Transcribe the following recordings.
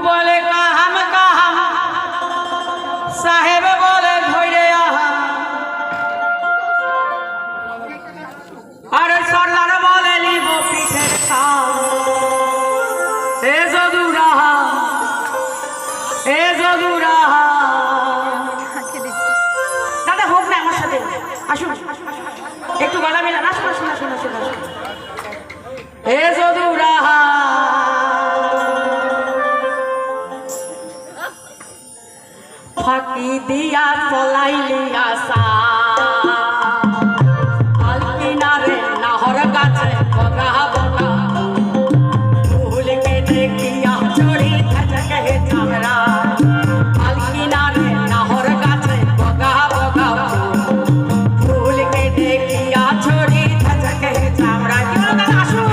बोले কাহাম साहेब बोले धैर्य आहा अरे सरदार बोले लिबो पीठेर छाल ए जदू राहा दादा হোক না আমার সাথে আসুন একটু গলা মিলান আসুন আসুন আসুন আসুন এ জদু রাহা ফাঁকি দিয়া চলাইলি আসা আলকিনারে নাহর গাছে বগা বগা ফুলকে দেখিয়া চড়ি থাকে চামড়া আলকিনারে নাহর গাছে বগা বগা ফুলকে দেখিয়া চড়ি থাকে চামড়া কি বলো দাদা আসো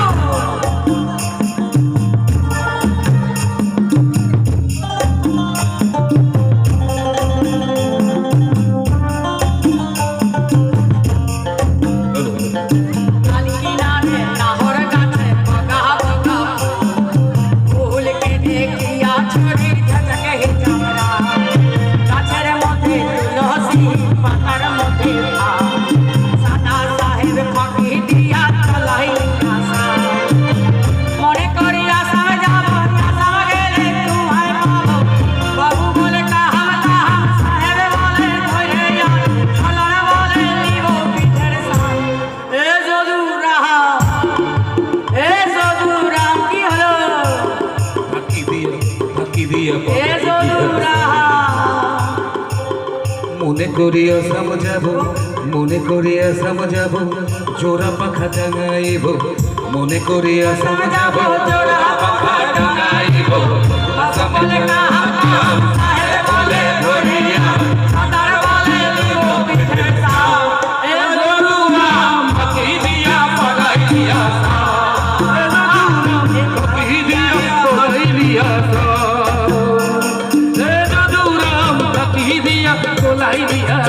মনে করিয়া সমঝাবো জোড়া পাখা টাঙাইব মনে করিয়া সমঝাবো জোড়া পাখা টাঙাইব ভাষা বলে কাহাম সাহেব বলে ধরিয়া সাদার বলে লিবো পিঠের ছাল এ জদু রাম পাখি দিয়া পলাই দিয়া এ জদু রাম পাখি দিয়া পলাই দিয়া এ জদু রাম পাখি দিয়া পলাই দিয়া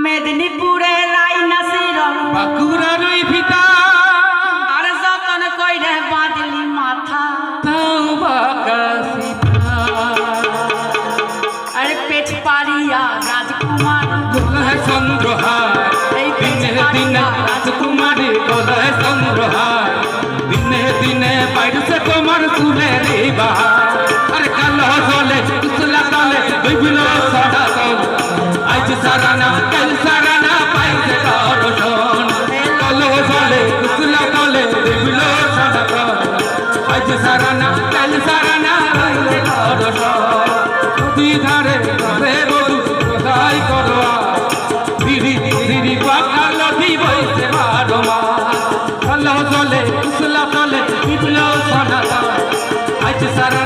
মেদিনীপুরে রাই নাসিরন বাঁকুড়ার ওই ভিতা আর যতন কইরে বাঁধলি মাথা তাও বাঁকা সীতা আরে পেট পারিয়া রাজকুমার গলায় চন্দ্রহার এই দিনে দিনে রাজকুমারী গলায় চন্দ্রহার দিনে দিনে বাইরে তোমার চুলে বাহার আরে কালো জলে কুচলা তলে বিভিন্ন সাদা তল আজ সারানা কাল সারানা পাইছে দর্শন কালো জলে কুচলা তলে বিভিন্ন সাদা তল আজ সারানা কাল সারানা পাইছে দর্শন নদী ধারে ঘরে বধু কোথায় করোয়া দিদি দিদি পাকা নদী বইছে বারমা কালো জলে কুচলা তলে বিভিন্ন সাদা তল আজ সারা